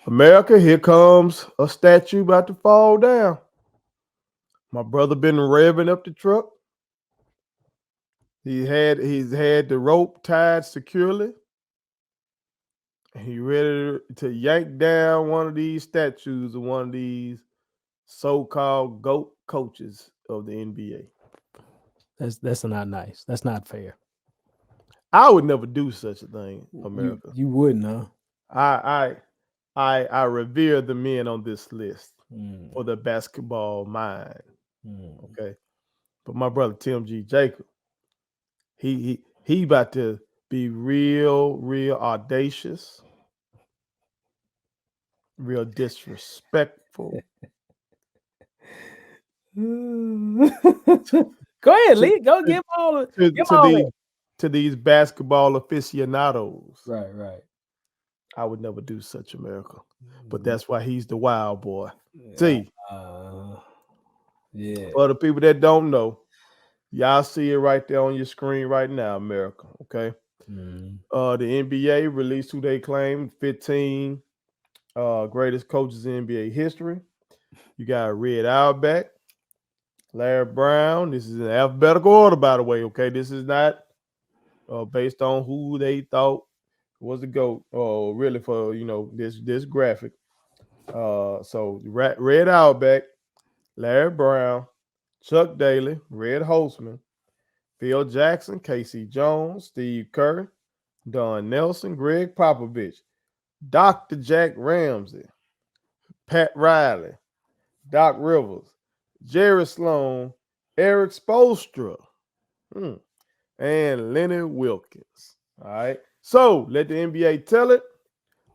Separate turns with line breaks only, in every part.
America, here comes a statue about to fall down. My brother been revving up the truck. He's had the rope tied securely. He ready to yank down one of these statues of one of these so-called GOAT coaches of the NBA.
That's not nice. That's not fair.
I would never do such a thing,
You
America.
you wouldn't, huh?
I I revere the men on this list
Mm,
for the basketball mind.
mm.
Okay. But my brother Tim G. Jacob, he about to be real audacious, real disrespectful
Go ahead,
to
Lee. Go
to,
give
to
all that.
these basketball aficionados.
Right, right.
I would never do such, America. But
Mm,
that's why he's the wild boy.
yeah,
See,
uh, yeah.
for the people that don't know, y'all see it right there on your screen right now, America. Okay.
Mm.
The NBA released who they claim 15 greatest coaches in NBA history. You got Red Auerbach, Larry Brown. This is in alphabetical order, by the way. Okay, this is not based on who they thought was the GOAT. Really for this graphic. So Red Auerbach, Larry Brown, Chuck Daly, Red Holtzman, Phil Jackson, Casey Jones, Steve Kerr, Don Nelson, Greg Popovich, Dr. Jack Ramsey, Pat Riley, Doc Rivers, Jerry Sloan, Eric Spoelstra, hmm, and Lenny Wilkins. All right. So let the NBA tell it.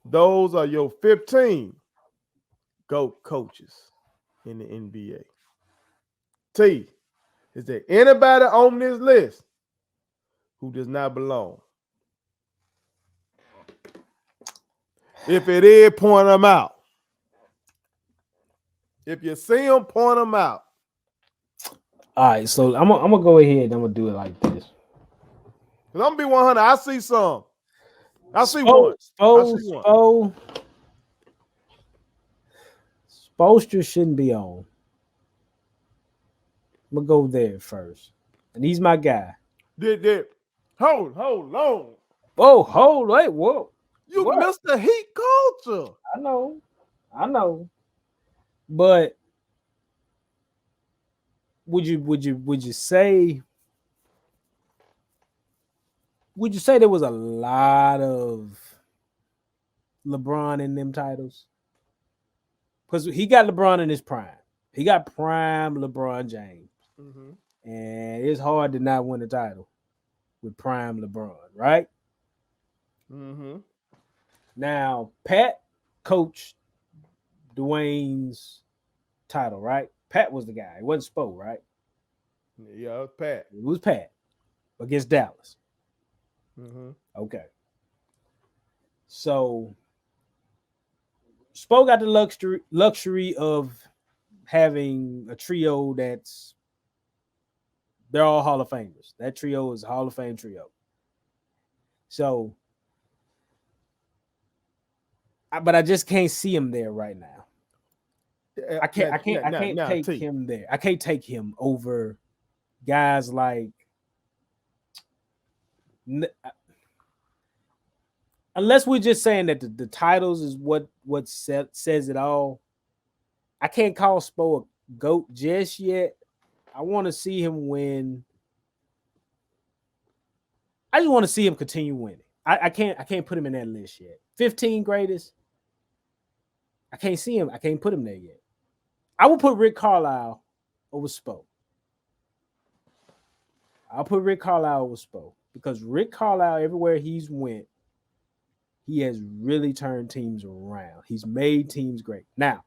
Those are your 15 GOAT coaches in the NBA. T, is there anybody on this list who does not belong? If it is, point them out. If you see them, point them out.
All right, so I'm gonna go ahead and I'm gonna do it like this.
Because I'm going to be 100. I see some. I see
Spo,
one. I
Spo,
see one.
Spo, Spoelstra shouldn't be on. I'm gonna go there first, and he's my guy.
Did hold on.
Whoa, hold, wait, whoa,
You
what?
missed the heat culture.
I know, I know, but would you say there was a lot of LeBron in them titles? Because he got LeBron in his prime. He got prime LeBron James.
Mm-hmm.
And it's hard to not win a title with prime LeBron, right?
Mm-hmm.
Now, Pat coached Dwayne's title, right? Pat was the guy. It wasn't Spo, right?
Yeah, Pat.
It was Pat against Dallas.
Mm-hmm.
Okay. So Spo got the luxury of having a trio they're all Hall of Famers. That trio is a Hall of Fame trio. So, but I just can't see him there right now. I can't
Now,
take
T.
him there. I can't take him over guys like unless we're just saying that the titles is what says it all. I can't call Spo a GOAT just yet. I want to see him win. I just want to see him continue winning. I can't put him in that list yet. 15 greatest. I can't see him. I can't put him there yet. I will put Rick Carlisle over Spo. I'll put Rick Carlisle over Spo because Rick Carlisle, everywhere he's went, he has really turned teams around. He's made teams great. Now,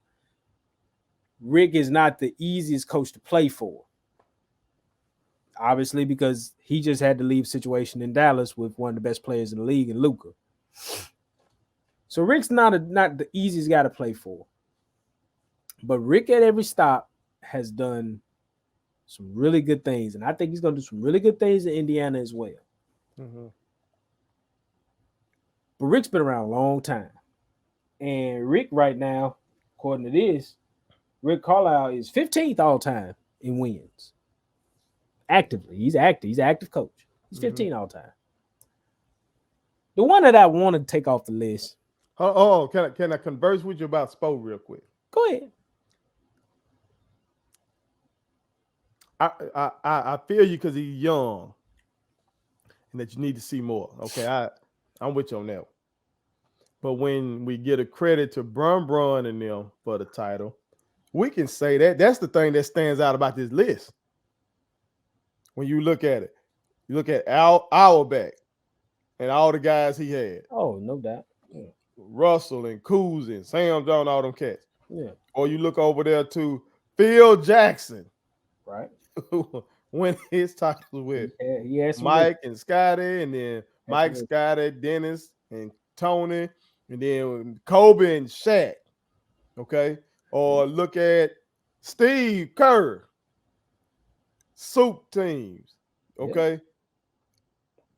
Rick is not the easiest coach to play for. Obviously, because he just had to leave situation in Dallas with one of the best players in the league in Luka. So Rick's not the easiest guy to play for. But Rick at every stop has done some really good things. And I think he's going to do some really good things in Indiana as well.
Mm-hmm.
But Rick's been around a long time. And Rick right now, according to this, Rick Carlisle is 15th all time in wins. Actively, he's active. He's an active coach. He's
Mm-hmm.
15 all time. The one that I want to take off the list.
Oh, can I converse with you about Spo real quick?
Go ahead.
I feel you because he's young and that you need to see more. Okay, I'm with you on that. But when we get a credit to Brun and them for the title, we can say that that's the thing that stands out about this list. When you look at it, you look at Al Auerbach and all the guys he had,
Oh, no doubt. Yeah.
Russell and Kuz and Sam Jones, all them cats.
Yeah.
Or you look over there to Phil Jackson,
Right.
who win his titles with
He had some rings.
Mike and Scotty, and then
Had some
Mike,
rings.
Scotty, Dennis, and Tony, and then Kobe and Shaq. Okay. Or look at Steve Kerr, soup teams.
Yeah.
Okay.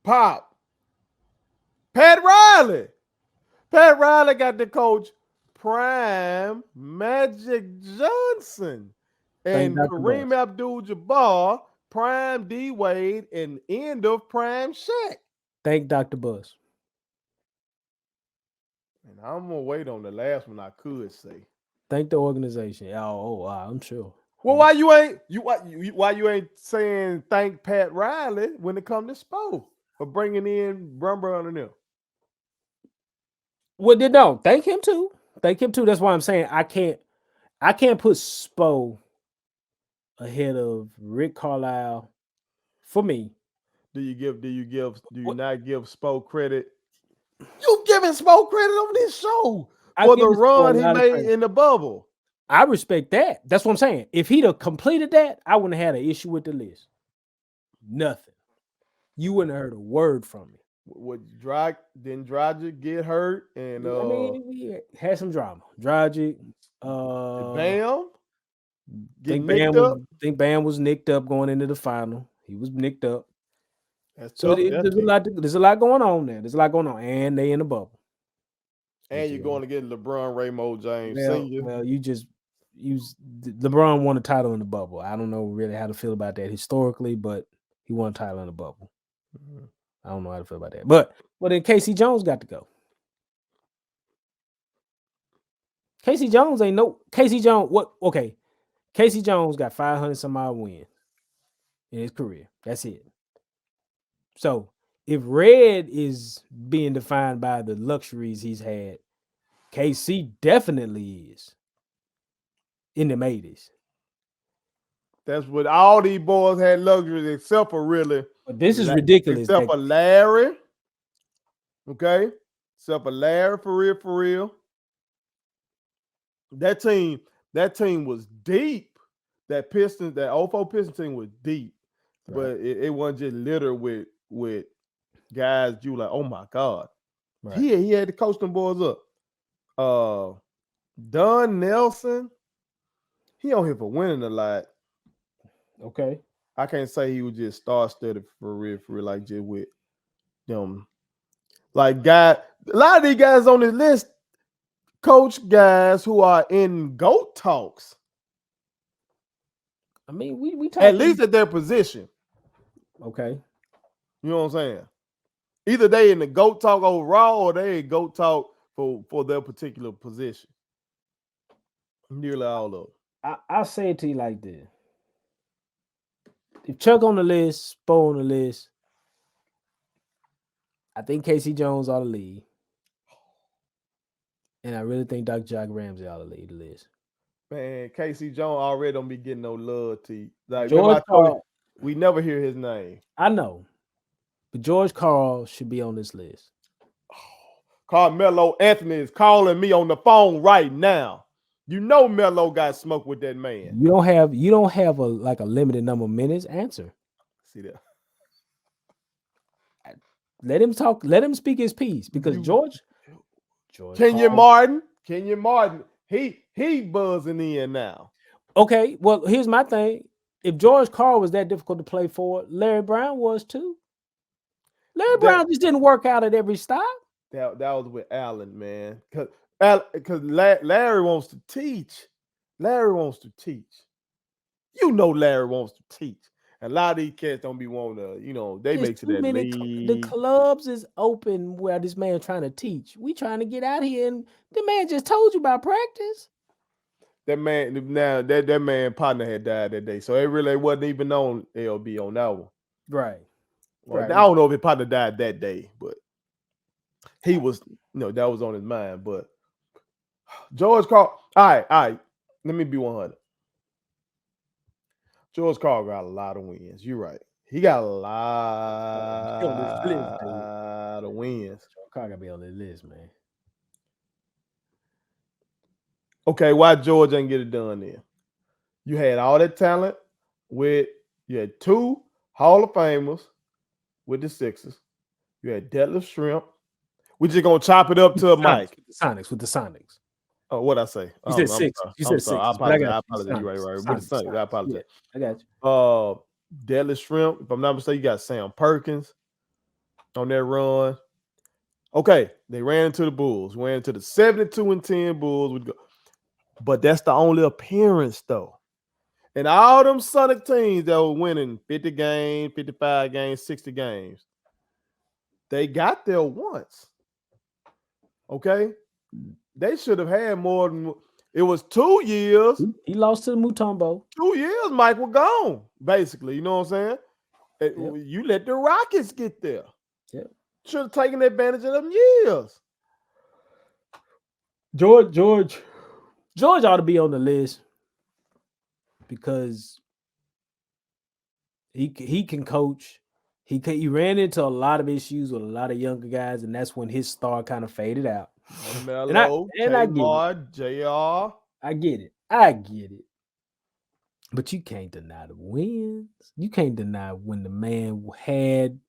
Pop, Pat Riley. Pat Riley got to coach Prime Magic Johnson
Thank
and
Dr.
Kareem
Buss.
Abdul-Jabbar, Prime D Wade, and end of Prime Shaq.
Thank Dr. Buss.
And I'm gonna wait on the last one I could say.
Thank the organization. Wow, I'm sure.
Well, why you ain't saying thank Pat Riley when it comes to Spo for bringing in Brumber and them?
Well, no, thank him too. Thank him too. That's why I'm saying I can't put Spo ahead of Rick Carlisle for me.
Do you
What
not give Spo credit? You giving Spo credit on this show
I
for
give
the
Spo a
run he
lot of
made
credit.
in the bubble.
I respect that. That's what I'm saying. If he'd have completed that, I wouldn't have had an issue with the list. Nothing. You wouldn't have heard a word from me.
Didn't Dragic get hurt and
I mean, we had some drama. Dragic,
Bam get
think
nicked up?
Bam was nicked up going into the final. He was nicked up.
That's
So
tough. That's
there's a
key.
lot. There's a lot going on there. There's a lot going on, and they in the bubble.
And you're going to get LeBron Raymond James Sr.
Well, you LeBron won a title in the bubble. I don't know really how to feel about that historically, but he won a title in the bubble.
Mhm.
I don't know how to feel about that. But then Casey Jones got to go. Casey Jones ain't no Casey Jones. What? Okay, Casey Jones got 500 some odd wins in his career. That's it. So if Red is being defined by the luxuries he's had, KC definitely is in the 80s.
That's what all these boys had luxuries except for
But this is ridiculous.
except for Larry. Okay, except for Larry for real. That team was deep. That 04 Pistons team was deep,
Right.
but it wasn't just littered with guys. You like, oh my god,
Right.
he had to coach them boys up. Don Nelson, he on here for winning a lot.
Okay.
I can't say he was just star-studded for real, like just with them. Like a lot of these guys on this list coach guys who are in GOAT talks.
I mean, we talk
At least at their position.
Okay.
You know what I'm saying? Either they in the GOAT talk overall or they in GOAT talk for their particular position. Nearly all of them.
I'll say it to you like this. If Chuck on the list, Spo on the list, I think Casey Jones ought to lead. And I really think Dr. Jack Ramsey ought to lead the list.
Man, Casey Jones already don't be getting no love to you. Like,
George Karl,
we never hear his name.
I know. But George Karl should be on this list.
Carmelo Anthony is calling me on the phone right now. You know Melo got smoked with that man.
You don't have a limited number of minutes. Answer.
See that?
Let him talk. Let him speak his piece because George
Kenyon Martin, he buzzing in now.
Okay, well, here's my thing. If George Karl was that difficult to play for, Larry Brown was too. Larry Brown just didn't work out at every stop.
That was with Allen, man. Cause because Larry wants to teach. Larry wants to teach. You know Larry wants to teach. And a lot of these cats don't be wanting to, they
There's
make to
too
that
many. The
league.
clubs is open where this man trying to teach. We trying to get out here, and the man just told you about practice.
That man now that man partner had died that day. So it really wasn't even on LB on that one.
Right.
Well, I
Right.
don't know if his partner died that day, but he was, that was on his mind. But George Carl, all right. Let me be 100. George Carl got a lot of wins. You're right. He got a
He on this list, dude.
lot of wins.
Carl gotta be on this list, man.
Okay, why George didn't get it done then? You had all that talent you had 2 Hall of Famers with the Sixers. You had Detlef Shrimp. We just gonna chop it up to a Mike.
With the Sonics.
Oh, what I say?
You said
I'm
six.
sorry.
You
I'm
said
sorry.
six.
I
But I
apologize.
got
I
you.
apologize. You're right. With the
Sonics.
Sunday, I apologize.
Yeah, I got you.
Detlef Shrimp. If I'm not mistaken, you got Sam Perkins on that run. Okay, they ran into the Bulls. Ran into the 72-10 Bulls. But that's the only appearance, though. And all them Sonic teams that were winning 50 games, 55 games, 60 games, they got there once. Okay? They should have had more than it was 2 years.
He lost to the Mutombo.
2 years, Mike was gone, basically. You know what I'm saying?
Yep.
You let the Rockets get there.
Yep.
Should have taken advantage of them years.
George ought to be on the list because he can coach. He ran into a lot of issues with a lot of younger guys, and that's when his star kind of faded out.
Melo,
I get
Tamar, JR.
I get it. But you can't deny the wins. You can't deny when the man had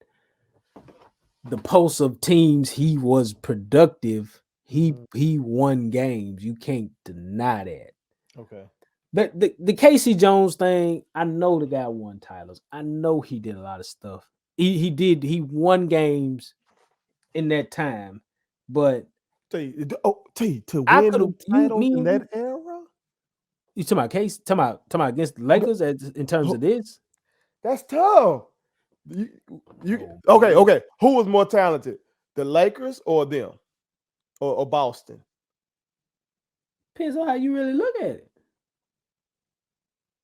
the pulse of teams. He was productive. He won games. You can't deny that.
Okay.
The Casey Jones thing, I know the guy won titles. I know he did a lot of stuff. He won games in that time, but
to win
I
them titles in that era?
You talking about Case? Talking about against the Lakers in terms of this?
That's tough. Okay. Who was more talented, the Lakers or them, or Boston?
Depends on how you really look at it.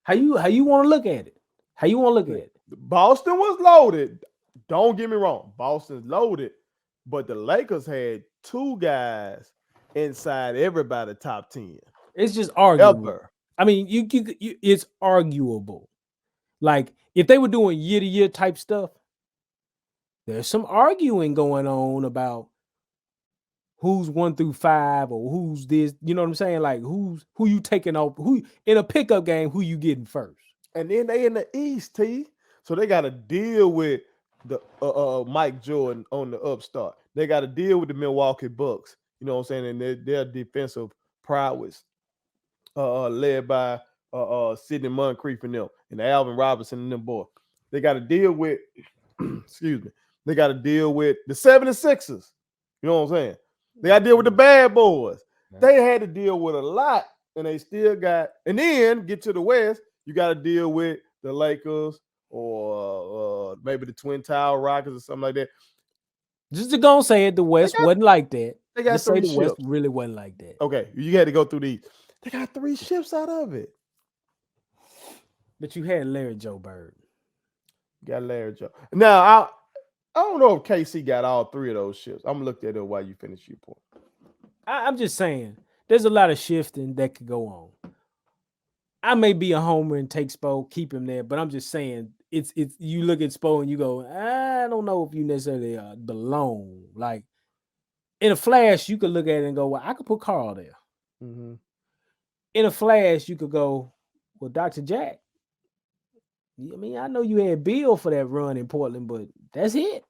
How you want to look at it? How you want to look at it?
Boston was loaded. Don't get me wrong. Boston's loaded, but the Lakers had 2 guys inside everybody top 10.
It's just arguable.
Ever.
I mean, you it's arguable. Like if they were doing year to year type stuff, there's some arguing going on about who's 1 through 5 or who's this. You know what I'm saying? Like who you taking off? Who in a pickup game? Who you getting first?
And then they in the East, so they got to deal with the Mike Jordan on the upstart. They got to deal with the Milwaukee Bucks. You know what I'm saying? And their defensive prowess, led by Sidney Moncrief and them, and Alvin Robinson and them boys. They got to deal with, excuse me, they got to deal with the 76ers. You know what I'm saying? They got to deal with the bad boys. They had to deal with a lot, and they still got, and then get to the West, you got to deal with the Lakers or maybe the Twin Tower Rockets or something like that.
Just to go and say it, the West wasn't like that.
They got
just
3
say the
ships.
West really wasn't like that.
Okay, you had to go through these. They got 3 ships out of it.
But you had Larry Joe Bird.
Got Larry Joe. Now, I don't know if KC got all 3 of those ships. I'm gonna look at it while you finish your point.
I'm just saying, there's a lot of shifting that could go on. I may be a homer and take Spo, keep him there, but I'm just saying, it's you look at Spo and you go, I don't know if you necessarily belong. Like in a flash, you could look at it and go, well, I could put Carl there.
Mm-hmm.
In a flash, you could go, well, Dr. Jack. I mean, I know you had Bill for that run in Portland, but that's it.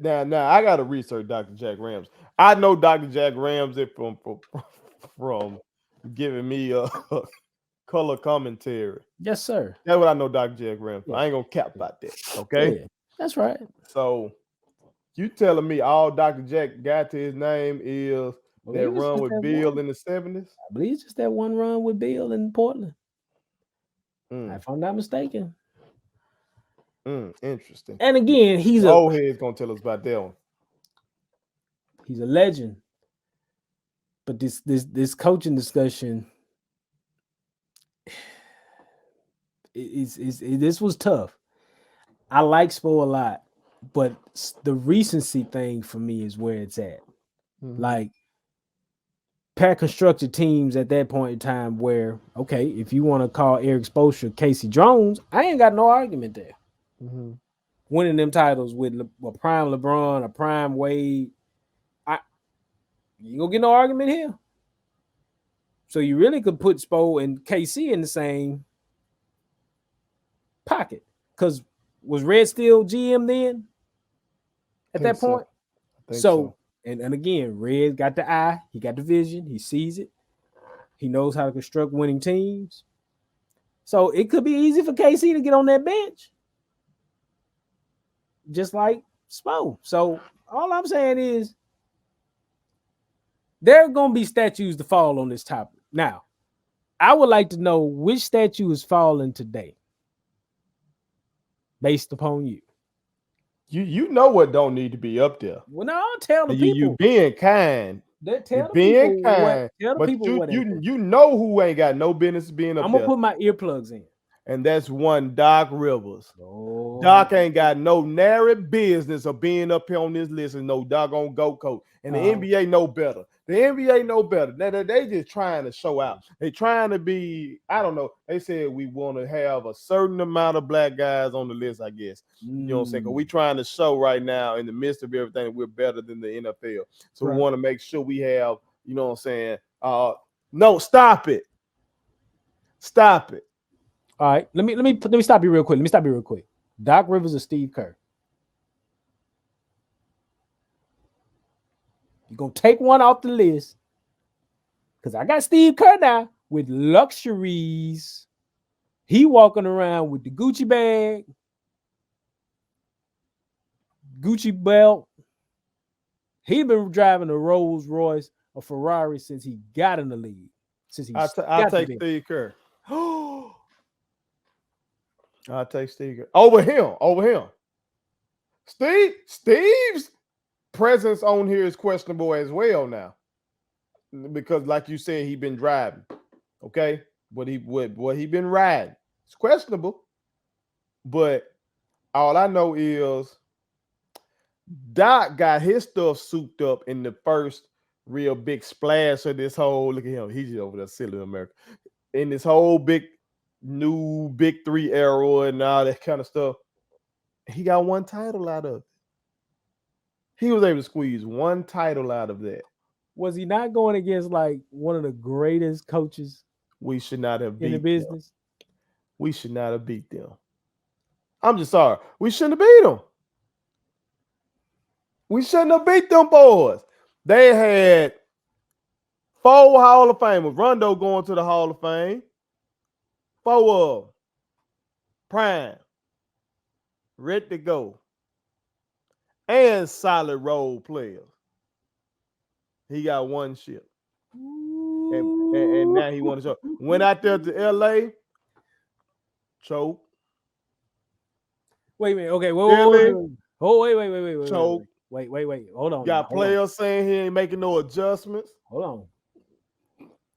Now I got to research Dr. Jack Ramsey. I know Dr. Jack Ramsey from giving me a color commentary.
Yes, sir.
That's what I know, Dr. Jack Ramsey.
Yeah.
I ain't gonna cap about that. Okay,
yeah, that's right.
So You telling me all Dr. Jack got to his name is
I
that
believe it's
run
just
with
that
Bill
one.
in the 70s?
I believe it's just that one run with Bill in Portland.
Mm,
If I'm not mistaken.
interesting.
And again,
Old head's gonna tell us about that one.
he's a legend. But this coaching discussion this was tough. I like Spo a lot, but the recency thing for me is where it's at.
Mm-hmm.
Like Pat constructed teams at that point in time where, okay, if you want to call Eric Spoelstra Casey Jones, I ain't got no argument there.
Mm-hmm.
Winning them titles with a prime LeBron, a prime Wade, you gonna get no argument here. So you really could put Spo and KC in the same pocket. Because was Red still GM then at
Think
that
so.
point?
I think
So,
so.
and again, Red got the eye, he got the vision, he sees it, he knows how to construct winning teams. So it could be easy for KC to get on that bench, just like Spo. So all I'm saying is there are going to be statues to fall on this topic. Now, I would like to know which statue is falling today based upon you.
You know what don't need to be up there.
Well, no, I'll tell the
You
people.
being kind. You
Tell the
being
people what.
kind.
Tell the
But
people what ain't there.
you know who ain't got no business being up
I'm gonna
there.
put my earplugs in.
And that's one Doc Rivers.
Oh,
Doc ain't got no nary business of being up here on this list and no doggone go coach. And the NBA know better. The NBA know better. They just trying to show out. They trying to be, I don't know. They said we want to have a certain amount of black guys on the list, I guess. You know what I'm saying? Because we trying to show right now in the midst of everything that we're better than the NFL. So we want to make sure we have, you know what I'm saying? No, stop it. Stop it.
All right, let me stop you real quick. Doc Rivers or Steve Kerr? You're gonna take one off the list because I got Steve Kerr now with luxuries. He walking around with the Gucci bag, Gucci belt. He been driving a Rolls Royce, a Ferrari since he got in the league. Since he
I'll take Steve Kerr. I'll take Steve Kerr. Over him. Steve's presence on here is questionable as well now. Because like you said, he been driving. Okay? What he been riding. It's questionable. But all I know is Doc got his stuff souped up in the first real big splash of this whole, look at him, he's over there silly America. In this whole new big three era and all that kind of stuff. He got one title out of it. He was able to squeeze one title out of that.
Was he not going against like one of the greatest coaches
we should not have beat
in the business?
Them. We should not have beat them. I'm just sorry. We shouldn't have beat them. We shouldn't have beat them boys. They had 4 Hall of Famers. Rondo going to the Hall of Fame. 4 of them. Prime. Ready to go. And solid role players. He got one ship. And now he won the show. Went out there to LA. Choke.
Wait a minute. Okay. Wait.
Choke.
Wait. Hold on.
Got players saying he ain't making no adjustments.
Hold on.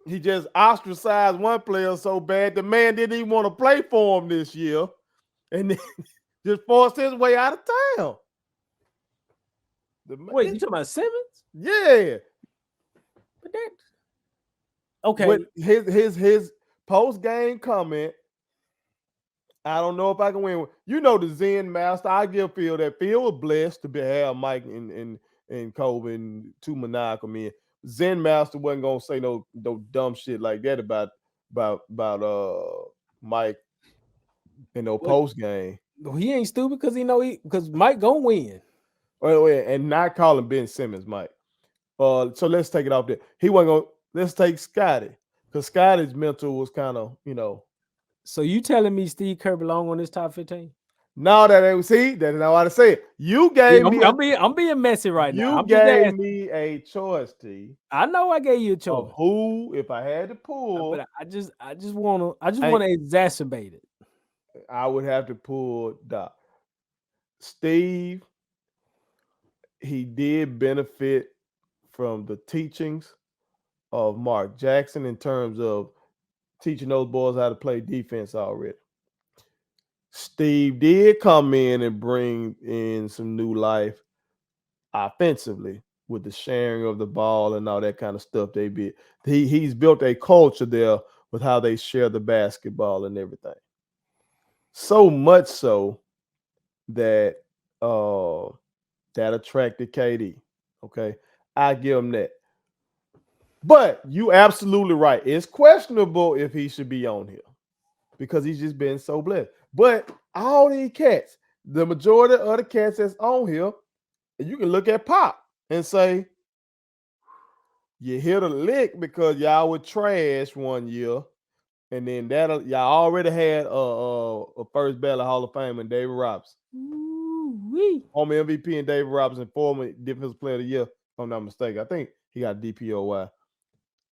He just ostracized one player so bad the man didn't even want to play for him this year. And then just forced his way out of town.
Wait, you talking about Simmons?
Yeah.
But that okay.
With his post-game comment, I don't know if I can win. You know the Zen master. I give Phil that Phil was blessed to have Mike and Kobe and 2 maniacal men. Zen master wasn't gonna say no dumb shit like that about Mike in no post game.
He ain't stupid because because Mike gonna win.
Wait, and not calling Ben Simmons Mike. So let's take it off there. He wasn't gonna. Let's take Scotty because Scotty's mental was kind of,
So you telling me Steve Kerr belong on this top 15?
No, that ain't see. That's not what I said. You
Yeah,
gave me a
I'm being messy right now.
you
I'm just
gave
asking.
me a choice, T,
I know I gave you a
of
choice,
who, if I had to
but
pull,
I just
I
wanna exacerbate it.
I would have to pull Doc. Steve, he did benefit from the teachings of Mark Jackson in terms of teaching those boys how to play defense already. Steve did come in and bring in some new life offensively with the sharing of the ball and all that kind of stuff they did. He's built a culture there with how they share the basketball and everything. So much so that uh that attracted KD. Okay. I give him that. But you absolutely right. It's questionable if he should be on here because he's just been so blessed. But all these cats, the majority of the cats that's on here, you can look at Pop and say, you hit a lick because y'all were trash one year, and then that y'all already had a first ballot Hall of Fame in David Robinson,
Ooh-wee.
former MVP and David Robinson, former Defensive Player of the Year, if I'm not mistaken. I think he got DPOY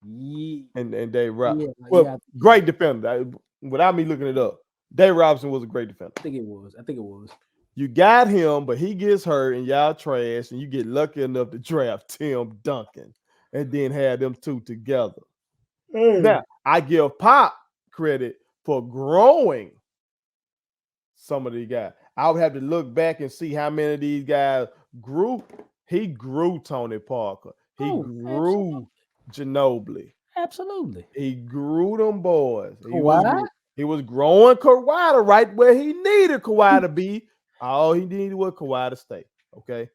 Yeah,
and David Robinson.
yeah,
Well, great defender. Without me looking it up, David Robinson was a great defender.
I think it was. I think it was.
You got him, but he gets hurt and y'all trash, and you get lucky enough to draft Tim Duncan and then have them two together. Now, I give Pop credit for growing some of these guys. I would have to look back and see how many of these guys grew. He grew Tony Parker. He grew Ginobili.
Absolutely.
He grew them boys.
Kawhi?
He was growing Kawhi to right where he needed Kawhi to be. All he needed was Kawhi to stay. Okay.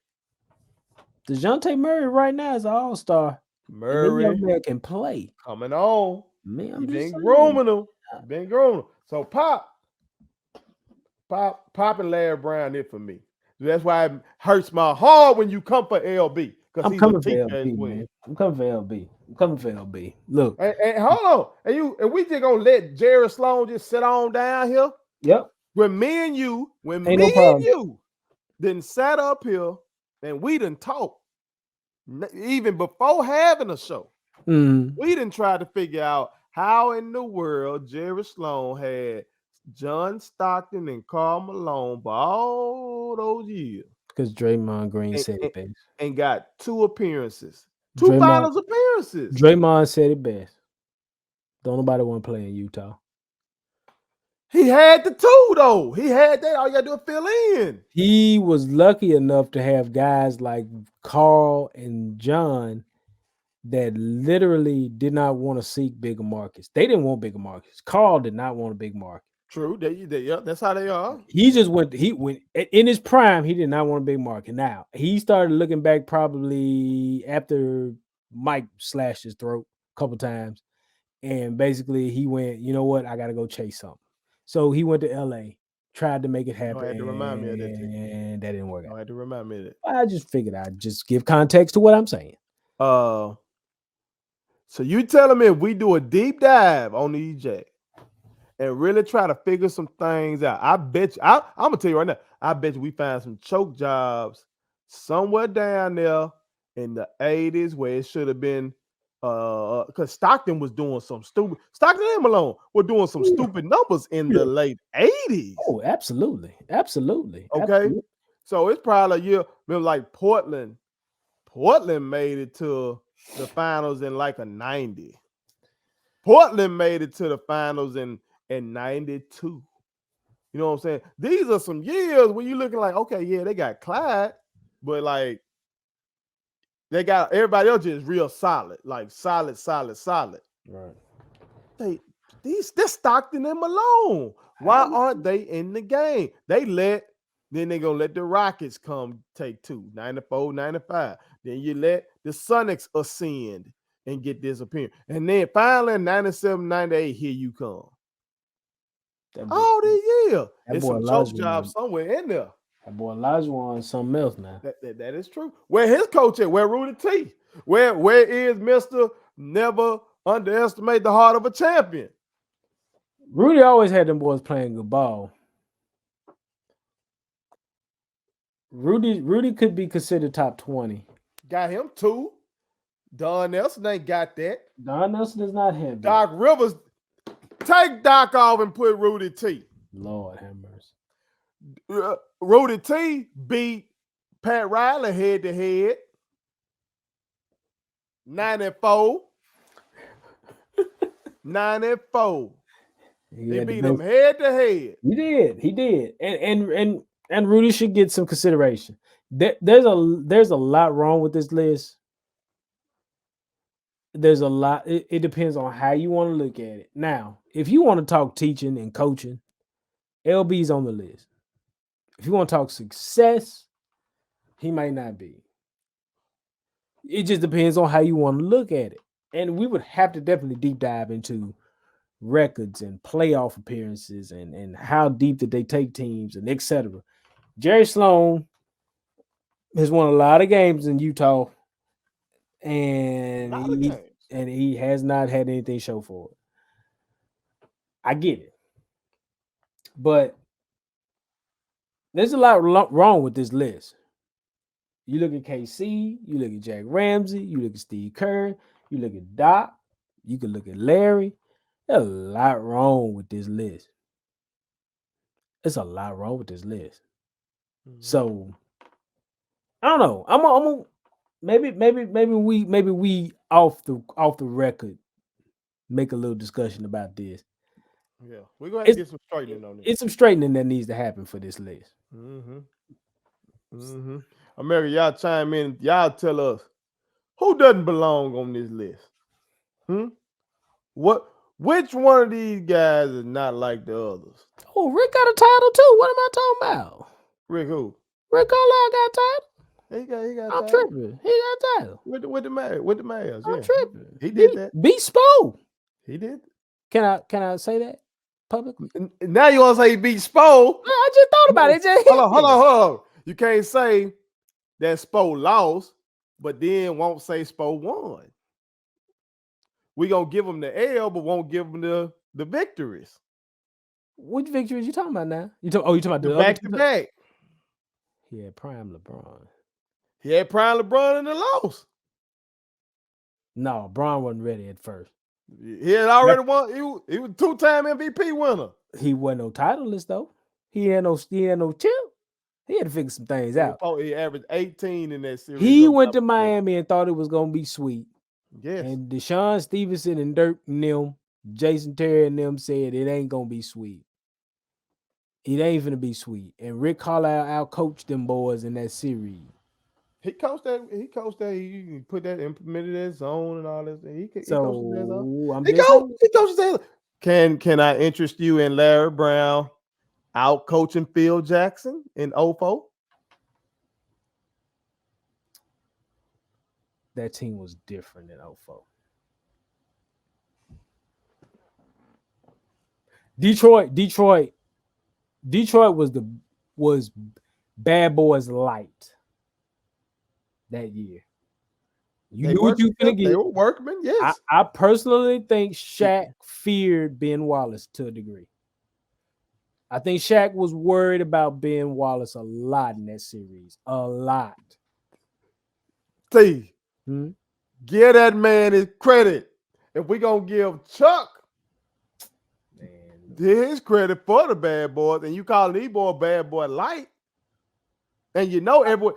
DeJounte Murray right now is an all-star. And then young
Murray
man can play.
coming on.
Man,
He
I'm just
been
saying.
grooming him. He been grooming him. So Pop and Larry Brown it for me. That's why it hurts my heart when you come for LB because
I'm
he's a
coming for
teacher as
LB,
well.
man. I'm coming for LB. I'm coming for LB. Look.
And hold on, and we just gonna let Jerry Sloan just sit on down here
Yep.
when me and
No problem.
you then sat up here and we done talked even before having a show. We didn't try to figure out how in the world Jerry Sloan had John Stockton and Karl Malone for all those years.
Because Draymond Green
And,
said
and,
it best.
and got two appearances, two
Draymond
finals appearances.
Draymond said it best. Don't nobody want to play in Utah.
He had the two, though. He had that. All you got to do is fill in.
He was lucky enough to have guys like Carl and John that literally did not want to seek bigger markets. They didn't want bigger markets. Carl did not want a big market.
True. Yeah, that's how they are.
He just went in his prime, he did not want a big market. Now, he started looking back probably after Mike slashed his throat a couple times. And basically he went, you know what, I got to go chase something. So he went to LA, tried to make it happen,
had to remind me of that, too.
and that didn't work out.
I had to remind me of that.
I just figured I'd just give context to what I'm saying.
So you telling me if we do a deep dive on EJ and really try to figure some things out, I bet you, I'm gonna tell you right now, I bet you we find some choke jobs somewhere down there in the 80s where it should have been because Stockton was doing some stupid Stockton and Malone were doing some stupid numbers in the late 80s.
Oh, absolutely. Absolutely.
Okay.
Absolutely.
So it's probably a year, remember, like Portland made it to the finals in like a 90. Portland made it to the finals in 92. You know what I'm saying? These are some years when you're looking like, okay, yeah, they got Clyde, but like they got everybody else just real solid, like solid.
Right.
They're Stockton and Malone. Why aren't they in the game? Then they're gonna let the Rockets come take two, 94, 95. Then you let the Sonics ascend and get disappeared. And then finally in 97, 98, here you come. All these years. It's some choke jobs somewhere in there.
That boy Olajuwon is something else now.
That is true. Where his coach at? Where Rudy T? Where is Mr. Never underestimate the heart of a champion?
Rudy always had them boys playing good ball. Rudy could be considered top 20.
Got him 2. Don Nelson ain't got that.
Don Nelson does not have that.
Doc Rivers, take Doc off and put Rudy T.
Lord have mercy.
Rudy T beat Pat Riley head to head. 94. 94. He beat him head to head.
He did. And Rudy should get some consideration. There's a lot wrong with this list. There's a lot. It depends on how you want to look at it. Now, if you want to talk teaching and coaching, LB's on the list. If you want to talk success, he might not be. It just depends on how you want to look at it. And we would have to definitely deep dive into records and playoff appearances and how deep did they take teams and etc. Jerry Sloan has won a lot of games in Utah, and he has not had anything show for it. I get it, but there's a lot wrong with this list. You look at KC, you look at Jack Ramsey, you look at Steve Kerr, you look at Doc, you can look at Larry. There's a lot wrong with this list. There's a lot wrong with this list. Mm-hmm. So I don't know. I'm maybe we off the record make a little discussion about this.
Yeah, we're gonna have to get some straightening on this.
It's some straightening that needs to happen for this list.
America, y'all chime in. Y'all tell us who doesn't belong on this list. Which one of these guys is not like the others?
Oh, Rick got a title too. What am I talking about?
Rick who?
Rick Carlisle got a title.
He got
I'm
title.
Tripping. He got a title.
With the Mavs.
I'm tripping.
He did that.
Beat Spo.
He did.
Can I say that publicly?
Now you want to say he beat Spo?
I just thought about it.
Hold on. You can't say that Spo lost, but then won't say Spo won. We gonna give him the L, but won't give him the victories.
Which victories you talking about now? You talking about the
back to back?
He had prime LeBron.
He had prime LeBron in the loss.
No, Bron wasn't ready at first.
He had already won. He was 2-time MVP winner.
He wasn't no titleist though. He had no chip. He had to figure some things out.
He averaged 18 in that series.
He went to Miami and thought it was gonna be sweet.
Yes.
And Deshaun Stevenson and Dirk and them, Jason Terry and them said it ain't gonna be sweet. It ain't gonna be sweet. And Rick Carlisle outcoached them boys in that series.
He coached that. He put that, implemented that zone and all that. He coached that zone. He coached that. Can I interest you in Larry Brown out coaching Phil Jackson in 04?
That team was different in 04. Detroit was Bad Boys light that year. You knew what you were gonna get.
They were workmen, yes.
I personally think Shaq feared Ben Wallace to a degree. I think Shaq was worried about Ben Wallace a lot in that series. A lot.
See, give that man his credit. If we gonna give Chuck his credit for the Bad Boys, and you call these boy Bad Boy light, and you know everyone,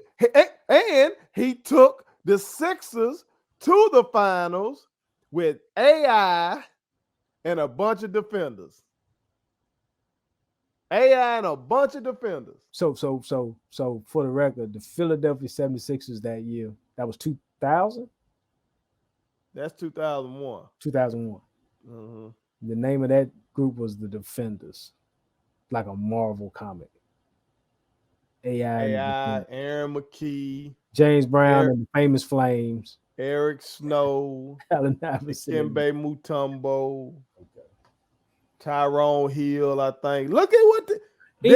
and he took the Sixers to the finals with AI and a bunch of defenders. AI and a bunch of defenders.
So for the record, the Philadelphia 76ers that year, that was 2000?
That's 2001.
2001. The name of that group was the Defenders, like a Marvel comic. AI,
Aaron McKee,
James Brown, and the Famous Flames,
Eric Snow, Dikembe Mutombo, Tyrone Hill, I think. Look at what
he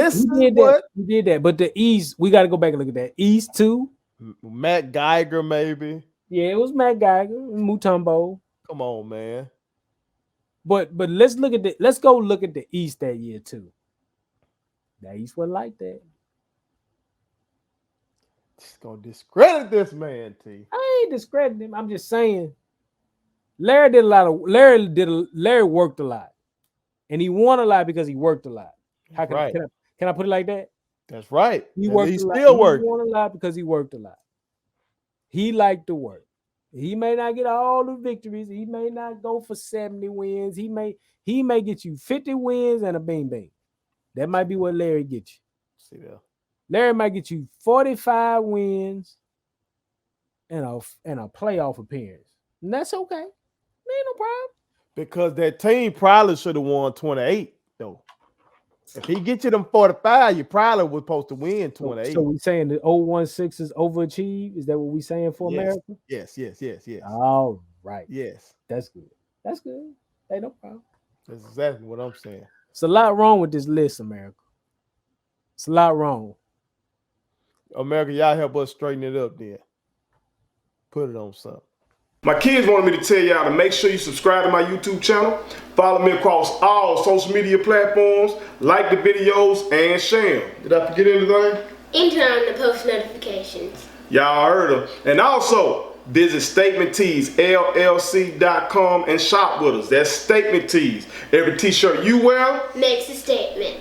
did that. But the East, we got to go back and look at that. East too.
Matt Geiger, maybe.
Yeah, it was Matt Geiger, Mutombo.
Come on, man.
But let's go look at the East that year too. The East wasn't like that.
Just gonna discredit this man, T.
I ain't discrediting him. I'm just saying Larry worked a lot. And he won a lot because he worked a lot. How can
Right.
can I put it like that?
That's right.
He
And
worked
he's
a lot.
still
He
working.
won a lot because he worked a lot. He liked to work. He may not get all the victories. He may not go for 70 wins. He may get you 50 wins and a bing bing. That might be what Larry gets you.
See there.
Larry might get you 45 wins and a playoff appearance. And that's okay. Ain't no problem.
Because that team probably should have won 28, though. If he gets you them 45, you probably was supposed to win 28.
So we saying the 016 is overachieved? Is that what we saying for
yes.
America?
Yes.
All right.
Yes.
That's good. That's good. Ain't no problem.
That's exactly what I'm saying.
It's a lot wrong with this list, America. It's a lot wrong.
America, y'all help us straighten it up then. Put it on something. My kids wanted me to tell y'all to make sure you subscribe to my YouTube channel, follow me across all social media platforms, like the videos, and share them. Did I forget anything?
And turn on the post notifications.
Y'all heard them. And also, visit StatementTeesLLC.com and shop with us. That's Statement Tees. Every t-shirt you wear
Makes a statement.